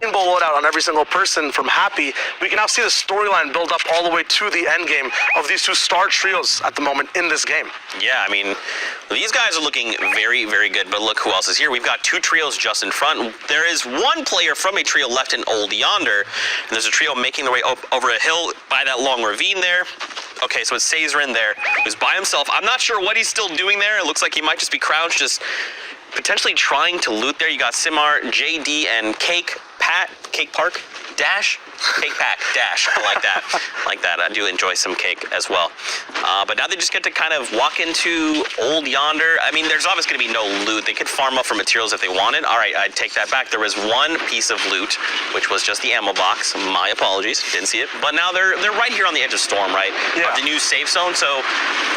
rainbow loadout on every single person from Happy, we can now see the storyline build up all the way to the end game of these two star trios at the moment in this game. Yeah, I mean, these guys are looking very, very good, but look who else is here. We've got two trios just in front. There is one player from a trio left in Old Yonder, and there's a trio making their way up over a hill by that long ravine there. Okay, so it's Sazerin there, who's by himself. I'm not sure what he's still doing there. It looks like he might just be crouched, just potentially trying to loot there. You got Simar, JD, and Cake Park, Dash? Cake Pack, Dash. I like that. I do enjoy some cake as well. But now they just get to kind of walk into Old Yonder. I mean, there's obviously going to be no loot. They could farm up for materials if they wanted. All right, I take that back. There was one piece of loot, which was just the ammo box. My apologies, didn't see it. But now they're right here on the edge of Storm, right? Yeah. The new safe zone. So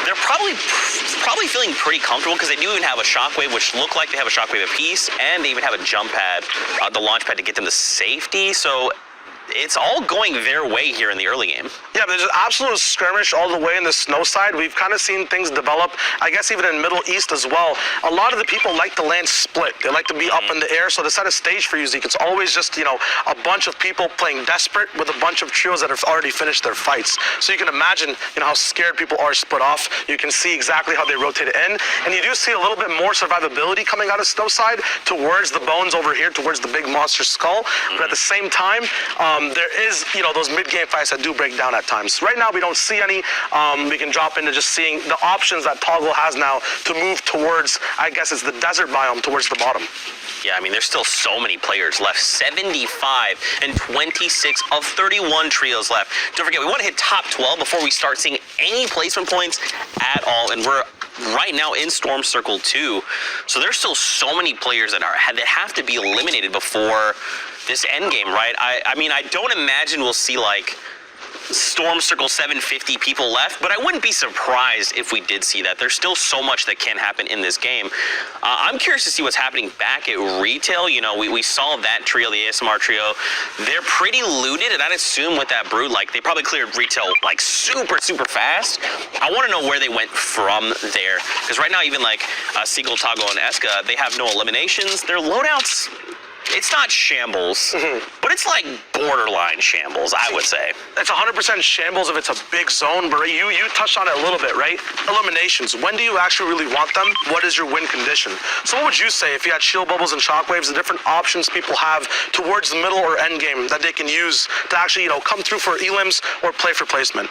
they're probably feeling pretty comfortable because they do even have a shockwave, which look like they have a shockwave apiece, and they even have a jump pad, the launch pad to get them to safety. So it's all going their way here in the early game. Yeah, there's an absolute skirmish all the way in the snow side. We've kind of seen things develop, I guess even in Middle East as well. A lot of the people like to land split. They like to be up in the air. So to set a stage for you, Zeke, it's always just, a bunch of people playing desperate with a bunch of trios that have already finished their fights. So you can imagine, how scared people are split off. You can see exactly how they rotate it in. And you do see a little bit more survivability coming out of snow side towards the bones over here, towards the big monster skull. But at the same time, there is, those mid-game fights that do break down at times. Right now, we don't see any. We can drop into just seeing the options that Toggle has now to move towards, I guess it's the desert biome, towards the bottom. Yeah, I mean, there's still so many players left. 75 and 26 of 31 trios left. Don't forget, we want to hit top 12 before we start seeing any placement points at all. And we're right now in Storm Circle 2. So there's still so many players that have to be eliminated before this end game, right? I mean, I don't imagine we'll see like Storm Circle 750 people left, but I wouldn't be surprised if we did see that. There's still so much that can happen in this game. I'm curious to see what's happening back at retail. We saw that trio, the ASMR trio. They're pretty looted, and I'd assume with that brood, like, they probably cleared retail like super, super fast. I want to know where they went from there, because right now even like Seagull, Tago, and Eska, they have no eliminations. Their loadouts, it's not shambles, but it's like borderline shambles, I would say. It's 100% shambles if it's a big zone, but you touched on it a little bit, right? Eliminations. When do you actually really want them? What is your win condition? So what would you say if you had shield bubbles and shockwaves, the different options people have towards the middle or end game that they can use to actually, come through for elims or play for placement?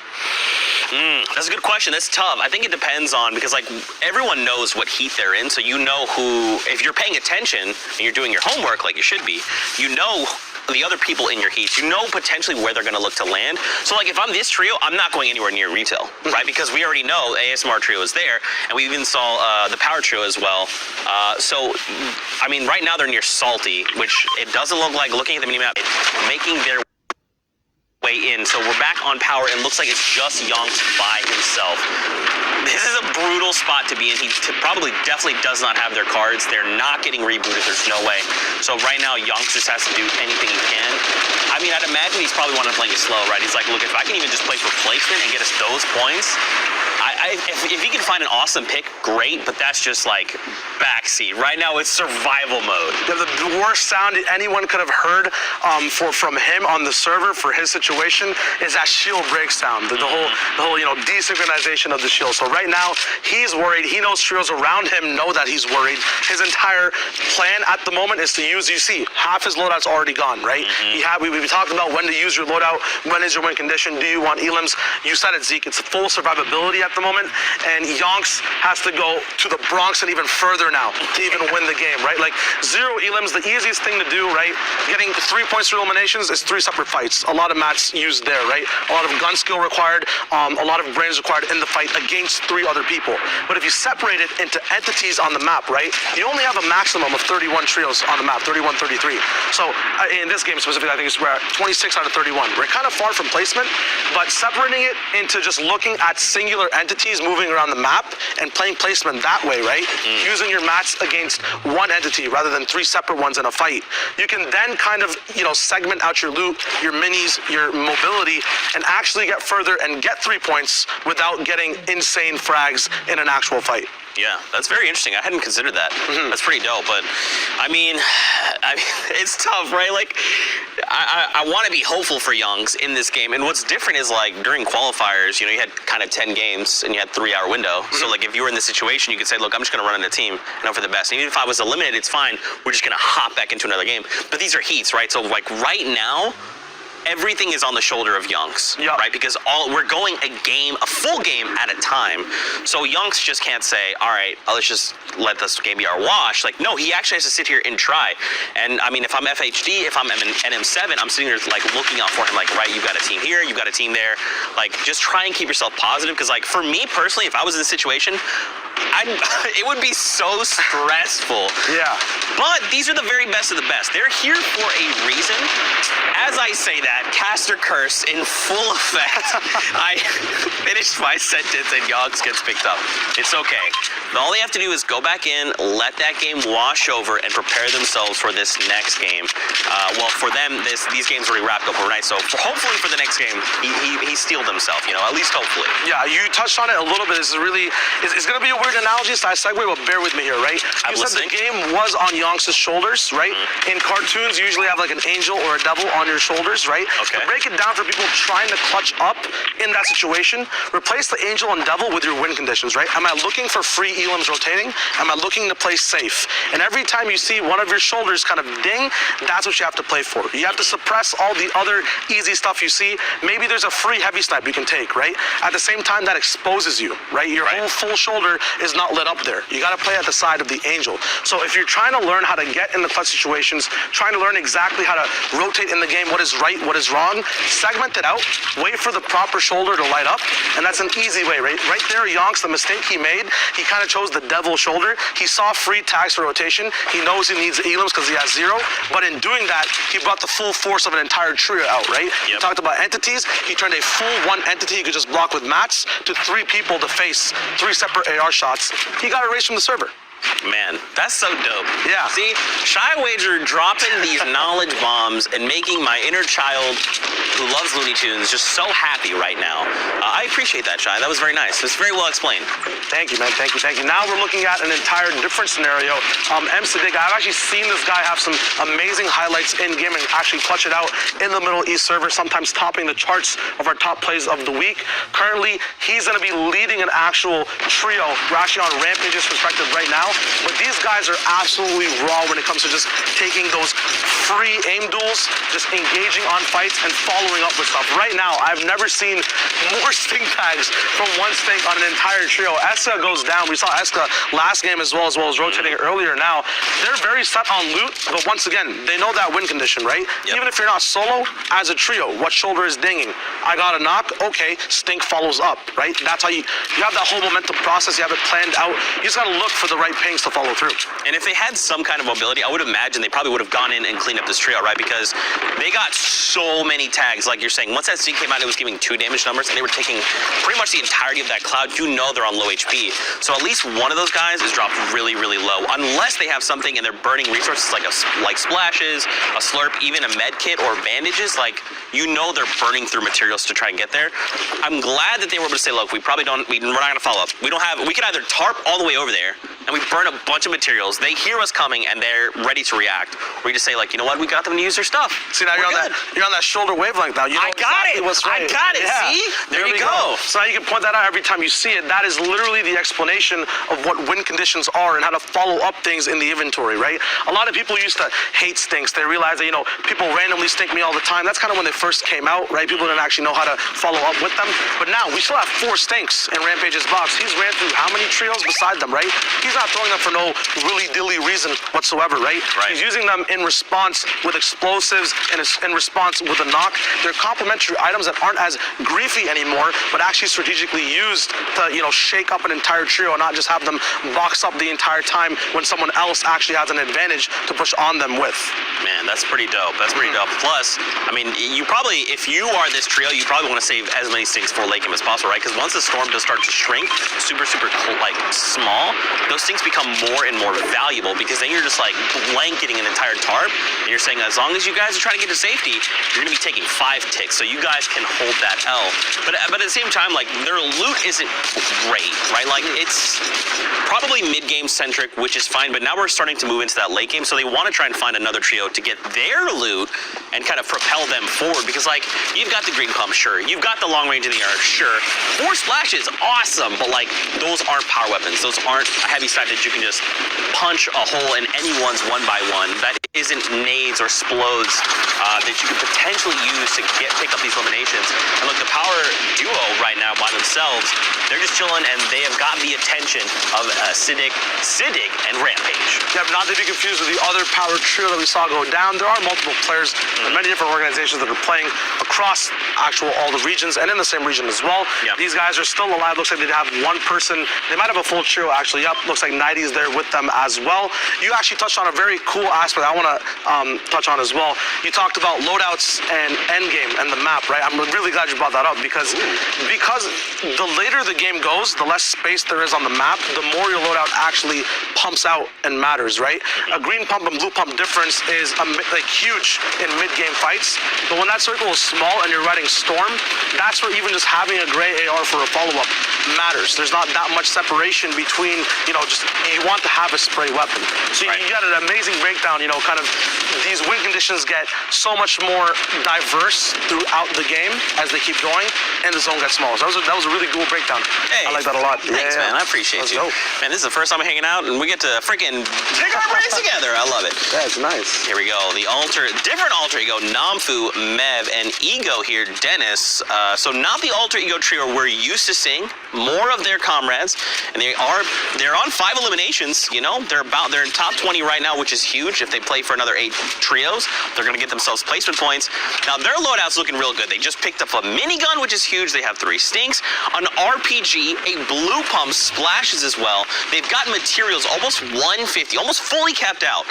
That's a good question. That's tough. I think it depends on, because like everyone knows what heat they're in, so you know who, if you're paying attention and you're doing your homework like you should be, you know the other people in your heats, you know potentially where they're going to look to land. So like if I'm this trio, I'm not going anywhere near retail, right? Because we already know ASMR trio is there, and we even saw the power trio as well. So I mean, right now they're near Salty, which it doesn't look like, looking at the minimap, making their way in. So we're back on power, and looks like it's just Yonks by himself. This is a brutal spot to be in. He definitely does not have their cards. They're not getting rebooted. There's no way. So right now, Yonks just has to do anything he can. I mean, I'd imagine he's probably wanting to play it slow, right? He's like, look, if I can even just play for placement and get us those points, if he can find an awesome pick, great, but that's just like backseat. Right now, it's survival mode. The worst sound anyone could have heard from him on the server for his situation is that shield break sound. The whole desynchronization of the shield. So right now, he's worried. He knows trios around him know that he's worried. His entire plan at the moment is to use, you see, half his loadout's already gone, right? We talked about when to use your loadout, when is your win condition, do you want elims? You said it, Zeke, it's full survivability at the moment, and Yonks has to go to the Bronx and even further now to even win the game, right? Like, 0 elims, the easiest thing to do, right? Getting 3 points through eliminations is 3 separate fights. A lot of mats used there, right? A lot of gun skill required, a lot of brains required in the fight against 3 other people. But if you separate it into entities on the map, right, you only have a maximum of 31 trios on the map, 31, 33. So in this game specifically, I think we're at 26 out of 31. We're kind of far from placement, but separating it into just looking at singular entities moving around the map and playing placement that way, right? Using your mats against one entity rather than 3 separate ones in a fight. You can then kind of, segment out your loot, your minis, your mobility, and actually get further and get 3 points without getting insane frags in an actual fight. Yeah, that's very interesting. I hadn't considered that. That's pretty dope. But I mean, it's tough, right? Like, I want to be hopeful for Youngs in this game. And what's different is like during qualifiers, you know, you had kind of 10 games and you had 3-hour window. So like if you were in this situation, you could say, look, I'm just going to run in a team and hope for the best. And even if I was eliminated, it's fine. We're just going to hop back into another game. But these are heats, right? So like right now, everything is on the shoulder of Youngs, right? Because we're going a full game at a time. So Youngs just can't say, all right, let's just let this game be our wash. Like, no, he actually has to sit here and try. And I mean, if I'm FHD, if I'm NM7, I'm sitting there like looking out for him, like, right, you've got a team here, you've got a team there. Like, just try and keep yourself positive. Because like for me personally, if I was in this situation, it would be so stressful. Yeah. But these are the very best of the best. They're here for a reason. As I say that, caster curse in full effect. I finished my sentence and Youngs gets picked up. It's okay. All they have to do is go back in, let that game wash over, and prepare themselves for this next game. Well, for them, these games already wrapped up overnight. So hopefully for the next game, he steeled himself. You know, at least hopefully. Yeah, you touched on it a little bit. This is really, it's going to be a weird analogy, so I segue, but bear with me here, right? You said the game was on Youngs' shoulders, right? In cartoons, you usually have like an angel or a devil on your shoulders, right? Okay. To break it down for people trying to clutch up in that situation, replace the angel and devil with your win conditions, right? Am I looking for free elims rotating? Am I looking to play safe? And every time you see one of your shoulders kind of ding, that's what you have to play for. You have to suppress all the other easy stuff you see. Maybe there's a free heavy snipe you can take, right? At the same time, that exposes you, right? Your whole full shoulder is not lit up there. You got to play at the side of the angel. So if you're trying to learn how to get in the clutch situations, trying to learn exactly how to rotate in the game, what is right, what is wrong, segment it out, wait for the proper shoulder to light up, and that's an easy way, right? Right there, Youngs, the mistake he made, he kind of chose the devil shoulder. He saw free tags for rotation. He knows he needs elims because he has 0, but in doing that, he brought the full force of an entire trio out, right? He talked about entities. He turned a full one entity he could just block with mats to 3 people to face 3 separate AR shots. He got erased from the server. Man, that's so dope. Yeah. See, Shy Wager dropping these knowledge bombs and making my inner child who loves Looney Tunes just so happy right now. I appreciate that, Shy. That was very nice. It's very well explained. Thank you, man. Thank you. Thank you. Now we're looking at an entire different scenario. M. Sadiq, I've actually seen this guy have some amazing highlights in game and actually clutch it out in the Middle East server, sometimes topping the charts of our top plays of the week. Currently, he's going to be leading an actual trio. We're actually on Rampage's perspective right now. But these guys are absolutely raw when it comes to just taking those free aim duels, just engaging on fights and following up with stuff. Right now, I've never seen more stink tags from one stink on an entire trio. Eska goes down. We saw Eska last game as well as rotating earlier. Now, they're very set on loot, but once again, they know that win condition, right? Even if you're not solo, as a trio, what shoulder is dinging? I got a knock, okay, stink follows up, right? That's how you have that whole momentum process, you have it planned out. You just gotta look for the right pings to follow through. And if they had some kind of mobility, I would imagine they probably would have gone in and cleaned up this trio, right? Because they got so many tags, like you're saying. Once that stink came out, it was giving 2 damage numbers, and they were taking pretty much the entirety of that cloud. You know they're on low HP. So at least one of those guys is dropped really, really low. Unless they have something and they're burning resources like splashes, a slurp, even a med kit or bandages, like, you know they're burning through materials to try and get there. I'm glad that they were able to say, look, we're not gonna follow up. We can either tarp all the way over there and we burn a bunch of materials. They hear us coming and they're ready to react. Or you just say, like, you know what, we got them to use their stuff. See, now you're on that shoulder wavelength now. You know I got exactly it. What's right. I got it. Yeah. See? There you go. So now you can point that out every time you see it. That is literally the explanation of what win conditions are and how to follow up things in the inventory, right? A lot of people used to hate stinks. They realized that, people randomly stink me all the time. That's kind of when they first came out, right? People didn't actually know how to follow up with them. But now we still have 4 stinks in Rampage's box. He's ran through how many trios beside them, right? He's not throwing them for no really dilly reason whatsoever, right? He's using them in response with explosives and in response with a knock. They're complementary items that aren't as griefy anymore, but actually strategically used to, shake up an entire trio and not just have them box up the entire time when someone else actually has an advantage to push on them with. Man, that's pretty dope. That's pretty dope. Plus, I mean, you probably, if you are this trio, you probably want to save as many stinks for late game as possible, right? Because once the storm does start to shrink, super, like, small, those those things become more and more valuable because then you're just like blanketing an entire tarp, and you're saying as long as you guys are trying to get to safety, you're gonna be taking 5 ticks, so you guys can hold that L. But at the same time, like their loot isn't great, right? Like it's probably mid-game centric, which is fine, but now we're starting to move into that late game, so they want to try and find another trio to get their loot and kind of propel them forward, because like you've got the green pump, sure, you've got the long range in the air, sure, 4 splashes, awesome, but like those aren't power weapons, those aren't a heavy side that you can just punch a hole in anyone's 1x1. That isn't nades or explodes that you could potentially use to pick up these eliminations. And look, the power duo right now by themselves, they're just chilling, and they have got the attention of Siddig, and Rampage. Yeah, not to be confused with the other power trio that we saw go down. There are multiple players and many different organizations that are playing across all the regions and in the same region as well. Yep. These guys are still alive. Looks like they have one person. They might have a full trio actually. Yep, looks like 90 is there with them as well. You actually touched on a very cool aspect I want to touch on as well. You talked about loadouts and endgame and the map, right? I'm really glad you brought that up because the later the game goes, the less space there is on the map, the more your loadout actually pumps out and matters, right? A green pump and blue pump difference is like huge in mid-game fights, but when that circle is small and you're riding Storm, that's where even just having a gray AR for a follow-up matters. There's not that much separation between, just you want to have a spray weapon. So you got an amazing breakdown, kind of these win conditions get so much more diverse throughout the game as they keep going, and the zone gets smaller. So that was a really cool breakdown. Hey, I like that a lot. Thanks, man. I appreciate you. Dope. Man, this is the first time I'm hanging out, and we get to freaking take our breaks together. I love it. Yeah, it's nice. Here we go. The different alter ego, Namfu, Mev, and Ego here, Dennis. So not the alter ego trio we're used to seeing. More of their comrades, and they're on 5 eliminations. They're in top 20 right now, which is huge. If they play for another 8 trios, they're gonna get themselves placement points. Now their loadout's looking real good. They just picked up a minigun, which is huge. They have 3 stinks, an RPG, a blue pump, splashes as well. They've got materials almost 150, almost fully capped out.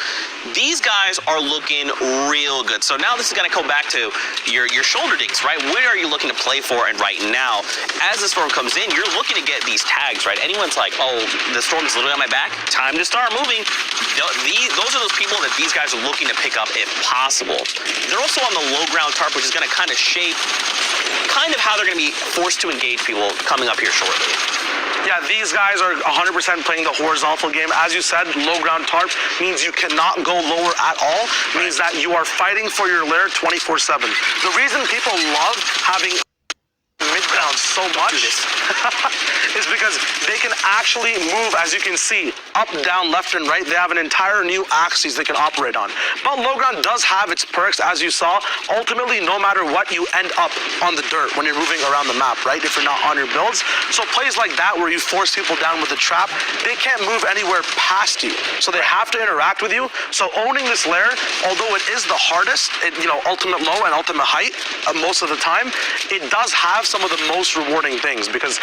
These guys are looking real good. So now this is gonna go back to your shoulder dinks, right? Where are you looking to play for? And right now, as the storm comes in, you're looking to get these tags, right? Anyone's like, oh, the storm is literally on my back, time to start moving. Those are those people that these guys are looking to pick up if possible. They're also on the low ground tarp, which is going to kind of shape kind of how they're going to be forced to engage people coming up here shortly. Yeah, these guys are 100% playing the horizontal game. As you said, low ground tarp means you cannot go lower at all. Means that you are fighting for your lair 24/7. The reason people love having mid-ground so much is because they can actually move, as you can see, up, down, left, and right. They have an entire new axis they can operate on. But low ground does have its perks, as you saw. Ultimately, no matter what, you end up on the dirt when you're moving around the map, right? If you're not on your builds. So plays like that where you force people down with a trap, they can't move anywhere past you. So they have to interact with you. So owning this lair, although it is the hardest, ultimate low and ultimate height most of the time, it does have some of the most rewarding things because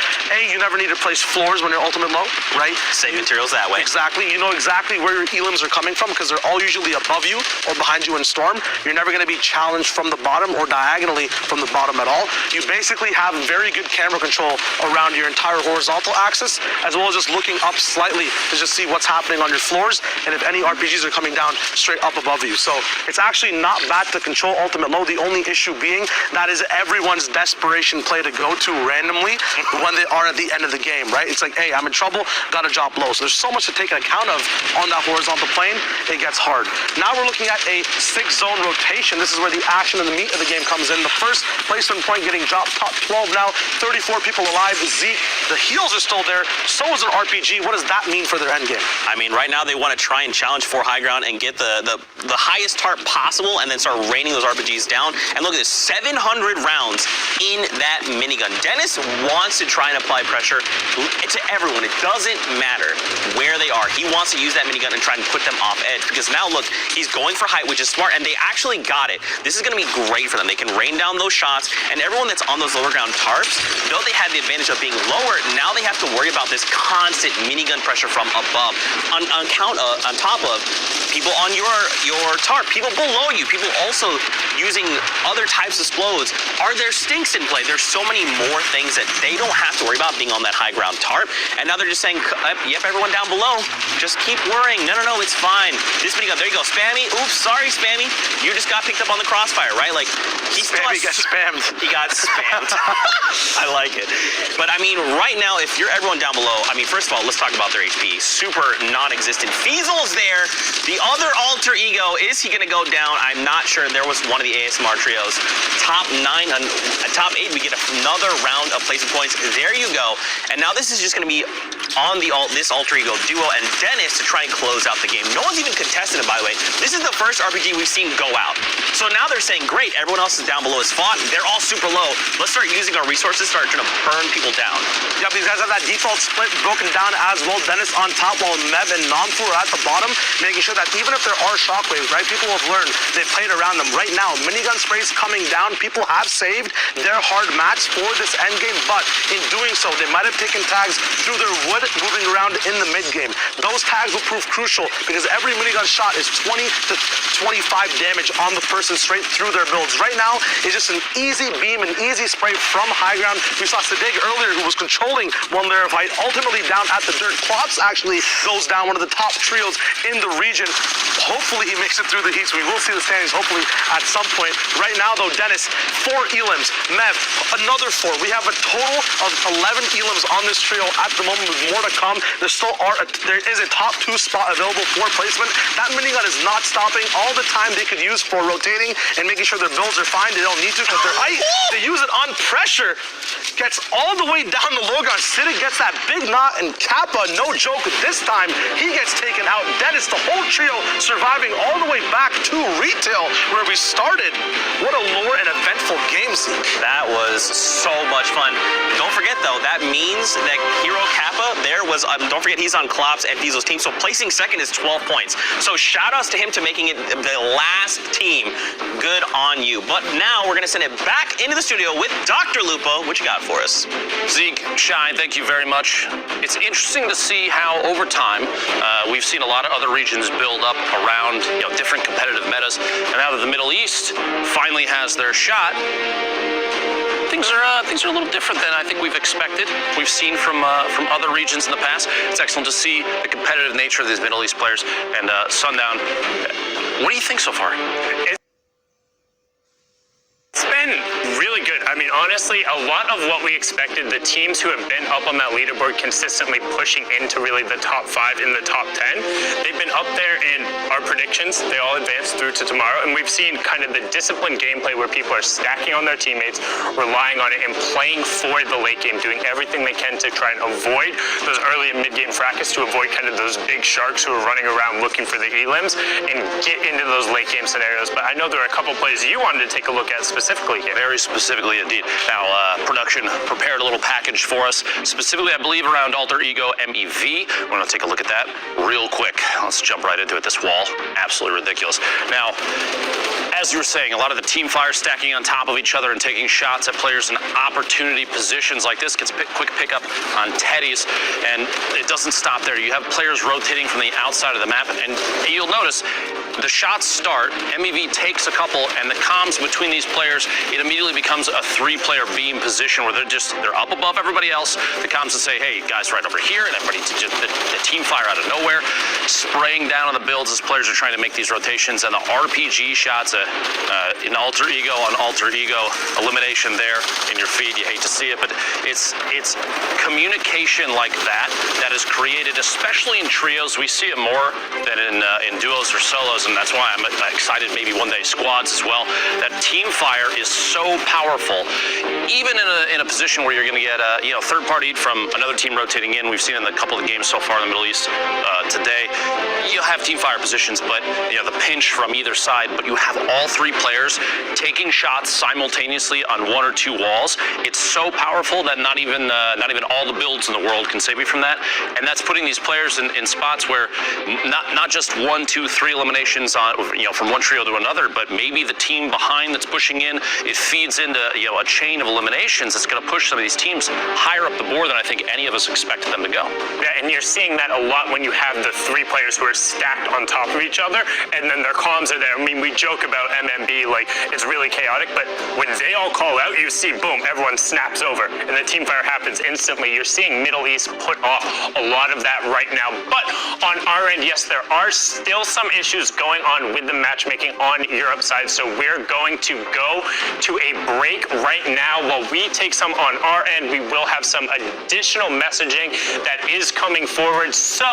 you never need to place floors when you're ultimate low, right? Save materials that way. Exactly. You know exactly where your elims are coming from because they're all usually above you or behind you in storm. You're never going to be challenged from the bottom or diagonally from the bottom at all. You basically have very good camera control around your entire horizontal axis, as well as just looking up slightly to just see what's happening on your floors and if any RPGs are coming down straight up above you. So it's actually not bad to control ultimate low. The only issue being that is everyone's desperation play to go to randomly when they are at the end of the game, right? It's like, hey, I'm in trouble, gotta drop low. So there's so much to take account of on that horizontal plane, it gets hard. Now we're looking at a 6-zone rotation. This is where the action and the meat of the game comes in. The first placement point getting dropped, top 12 now, 34 people alive. Zeke, the heals are still there, so is an RPG. What does that mean for their end game? I mean, right now they want to try and challenge for high ground and get the highest tarp possible and then start raining those RPGs down. And look at this, 700 rounds in that minigun. Dennis wants to try and apply pressure to everyone. It doesn't matter where they are. He wants to use that minigun and try and put them off edge because now look, he's going for height, which is smart, and they actually got it. This is going to be great for them. They can rain down those shots, and everyone that's on those lower ground tarps, though they had the advantage of being lower, now they have to worry about this constant minigun pressure from above. On top of people on your tarp, people below you, people also using other types of explodes. Are there stinks in play? There's so many more things things that they don't have to worry about being on that high ground tarp. And now they're just saying, yep, everyone down below, just keep worrying. No, it's fine. This minigun, there you go, Spammy. Oops, sorry, Spammy. You just got picked up on the crossfire, right? Like, he Spammy got spammed. He got spammed. I like it. But I mean, right now, if you're everyone down below, I mean, first of all, let's talk about their HP. Super non-existent. Feasel's there. The other alter ego, is he going to go down? I'm not sure. There was one of the ASMR trios. Top 9, top 8, we get another round of placement points. There you go. And now this is just going to be on this alter ego duo and Dennis to try and close out the game. No one's even contested it, by the way. This is the first RPG we've seen go out. So now they're saying, great, everyone else is down below is fought. They're all super low. Let's start using our resources, start trying to burn people down. Yeah, these guys have that default split broken down as well. Dennis on top while Mev and Namfu are at the bottom, making sure that even if there are shockwaves, right, people have learned, they've played around them. Right now, minigun sprays coming down. People have saved their hard mats for this end game, but in doing so, they might have taken tags through their wood moving around in the mid game. Those tags will prove crucial because every minigun shot is 20 to 25 damage on the person straight through their builds. Right now, it's just an easy beam, an easy spray from high ground. We saw Sadig earlier who was controlling one layer of height, ultimately down at the dirt. Klops actually goes down, one of the top trios in the region. Hopefully he makes it through the heats. We will see the standings hopefully at some point. Right now though, Dennis, 4 elims. Mev, another 4. We have a total of 11 elims on this trio at the moment with more to come. There is a top 2 spot available for placement. That minigun is not stopping. All the time they could use for rotating and making sure their builds are fine. They don't need to because their height, they use it on pressure. Gets all the way down the low ground. Siddiq gets that big knot, and Kappa, no joke, this time he gets taken out. Dennis, the whole trio surviving all the way back to retail where we started. What a lore and eventful game scene. That was so much fun. Don't forget though, that means that Hero Kappa there was, don't forget he's on Klops and Diesel's team, so placing second is 12 points. So shout outs to him to making it the last team. Good on you. But now we're gonna send it back into the studio with Dr. Lupo. What you got for us? Zeke, Shine, thank you very much. It's interesting to see how over time we've seen a lot of other regions build up around different competitive metas, and now that the Middle East finally has their shot, things are a little different than I think we've expected. We've seen from other regions in the past. It's excellent to see the competitive nature of these Middle East players. And Sundown, what do you think so far? It's been really good. I mean, honestly, a lot of what we expected, the teams who have been up on that leaderboard consistently pushing into really the top 5 in the top 10, they've been up there in our predictions. They all advanced through to tomorrow, and we've seen kind of the disciplined gameplay where people are stacking on their teammates, relying on it, and playing for the late game, doing everything they can to try and avoid those early and mid-game fracas, to avoid kind of those big sharks who are running around looking for the elims and get into those late game scenarios. But I know there are a couple plays you wanted to take a look at specifically here. Very specifically indeed. Now, production prepared a little package for us, specifically, I believe, around Alter Ego MEV. We're going to take a look at that real quick. Let's jump right into it. This wall, absolutely ridiculous. Now, as you were saying, a lot of the team fire stacking on top of each other and taking shots at players in opportunity positions like this gets quick pickup on Teddy's, and it doesn't stop there. You have players rotating from the outside of the map, and you'll notice the shots start, MEV takes a couple, and the comms between these players, it immediately becomes a 3-player beam position where they're up above everybody else. The comms will say, hey, guys, right over here, and everybody, the team fire out of nowhere, spraying down on the builds as players are trying to make these rotations, and the RPG shots, in Alter Ego on Alter Ego, elimination there in your feed. You hate to see it, but it's communication like that is created, especially in trios. We see it more than in duos or solos, and that's why I'm excited maybe one day squads as well. That team fire is so powerful, even in a position where you're going to get third party from another team rotating in. We've seen in a couple of games so far in the Middle East today. You'll have team fire positions, but the pinch from either side. But you have all 3 players taking shots simultaneously on 1 or 2 walls. It's so powerful that not even all the builds in the world can save you from that. And that's putting these players in spots where not just 1, 2, 3 eliminations eliminations on, from one trio to another, but maybe the team behind that's pushing in, it feeds into, a chain of eliminations that's going to push some of these teams higher up the board than I think any of us expected them to go. Yeah, and you're seeing that a lot when you have the three players who are stacked on top of each other, and then their comms are there. I mean, we joke about MMB like it's really chaotic, but when they all call out, you see, boom, everyone snaps over, and the team fire happens instantly. You're seeing Middle East put off a lot of that right now. But on our end, yes, there are still some issues going on with the matchmaking on Europe side, so we're going to go to a break right now. While we take some on our end, we will have some additional messaging that is coming forward. So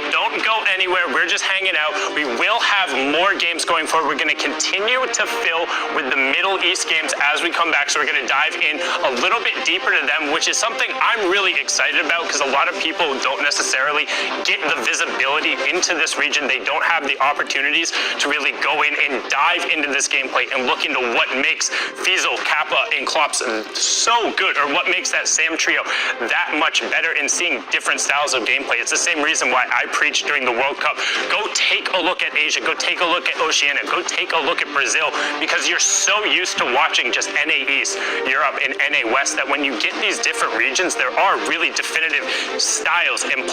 don't go anywhere. We're just hanging out. We will have more games going forward. We're going to continue to fill with the Middle East games as we come back. So we're going to dive in a little bit deeper to them, which is something I'm really excited about because a lot of people don't necessarily get the visibility into this region. They don't have the opportunities to really go in and dive into this gameplay and look into what makes Fiesel, Kappa, and Klops so good, or what makes that Sam trio that much better in seeing different styles of gameplay. It's the same reason why I preached during the World Cup. Go take a look at Asia, go take a look at Oceania, go take a look at Brazil, because you're so used to watching just NA East, Europe, and NA West that when you get these different regions, there are really definitive styles and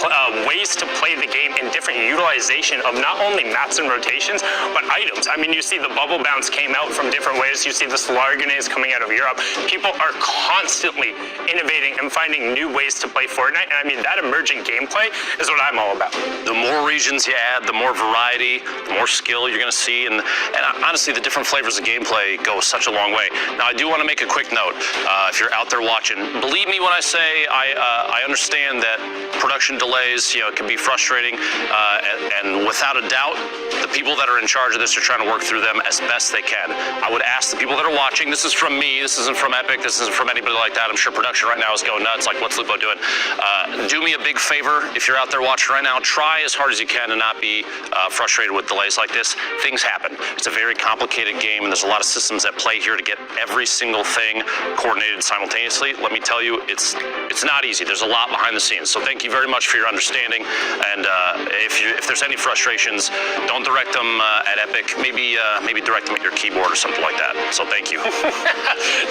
ways to play the game and different utilization of not only mats and rotations, but items. I mean, you see the bubble bounce came out from different ways. You see the Solar grenades coming out of Europe. People are constantly innovating and finding new ways to play Fortnite. And I mean, that emerging gameplay is what I'm all about. The more regions you add, the more variety, the more skill you're going to see. And honestly, the different flavors of gameplay go such a long way. Now, I do want to make a quick note. If you're out there watching, believe me when I say I understand that production delays, can be frustrating. And without a doubt, the people that are in charge of this are trying to work through them as best they can. I would ask the people that are watching, this is from me, this isn't from Epic, this isn't from anybody like that. I'm sure production right now is going nuts, like what's Lupo doing? Do me a big favor, if you're out there watching right now, try as hard as you can to not be frustrated with delays like this. Things happen. It's a very complicated game, and there's a lot of systems at play here to get every single thing coordinated simultaneously. Let me tell you, it's not easy. There's a lot behind the scenes. So thank you very much for your understanding. And if there's any frustrations, don't direct them at Epic. Maybe direct them at your keyboard or something like that. So thank you.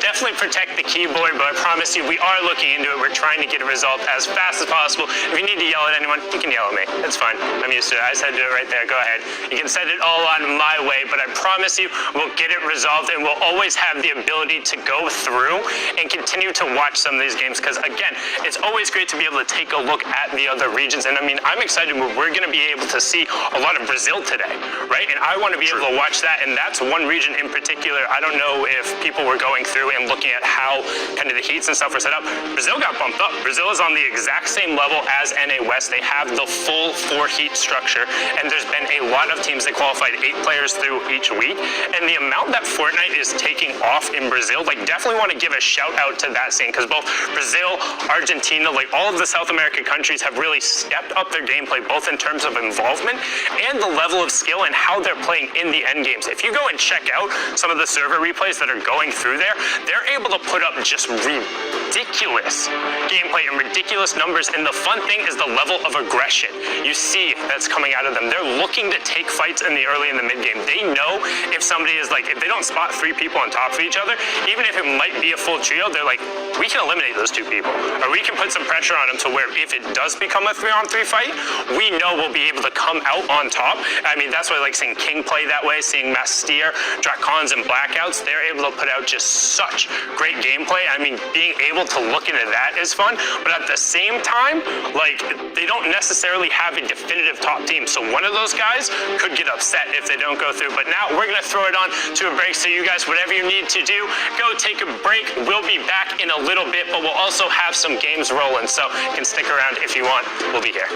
Definitely protect the keyboard, but I promise you, we are looking into it. We're trying to get it resolved as fast as possible. If you need to yell at anyone, you can yell at me. It's fine. I'm used to it. I said it right there. Go ahead. You can send it all on my way, but I promise you, we'll get it resolved, and we'll always have the ability to go through and continue to watch some of these games, because again, it's always great to be able to take a look at the other regions. And I mean, I'm excited. We're going to be able to see a lot of Brazil today, right? And I want to be able to watch that, and that's one region in particular. I don't know if people were going through and looking at how kind of the heats and stuff were set up. Brazil got bumped up. Brazil is on the exact same level as NA West. They have the full 4 heat structure, and there's been a lot of teams that qualified 8 players through each week. And the amount that Fortnite is taking off in Brazil, like, definitely want to give a shout out to that scene, because both Brazil, Argentina, like all of the South American countries have really stepped up their gameplay, both in terms of involvement and the level of skill and how they're playing in the end games. If you go and check out some of the server replays that are going through there, they're able to put up just ridiculous gameplay and ridiculous numbers. And the fun thing is the level of aggression you see that's coming out of them. They're looking to take fights in the early and the mid game. They know if somebody is like, if they don't spot 3 people on top of each other, even if it might be a full trio, they're like, we can eliminate those 2 people, or we can put some pressure on them to where if it does become a 3-on-3 fight, we know we'll be able to come out on top. I mean, that's why I like seeing King play that way, seeing Masteer, Dracons, and Blackouts. They're able to put out just such great gameplay. I mean, being able to look into that is fun, but at the same time, like, they don't necessarily have a definitive top team. So one of those guys could get upset if they don't go through. But now we're going to throw it on to a break. So you guys, whatever you need to do, go take a break. We'll be back in a little bit, but we'll also have some games rolling. So you can stick around if you want. We'll be here.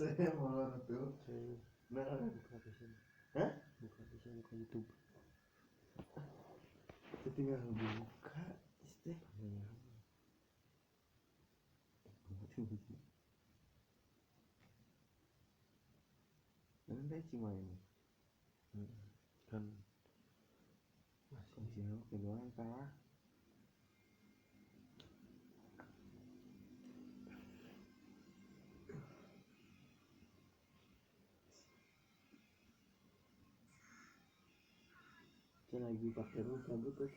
Saya malah tuh. Nah, buka vision. Hah? Buka vision buka YouTube. Itu tinggal buka, isteh. Nanti sih main. Kan masih siapa kedua kalah. Saya lagi pakai rok kabut tuh.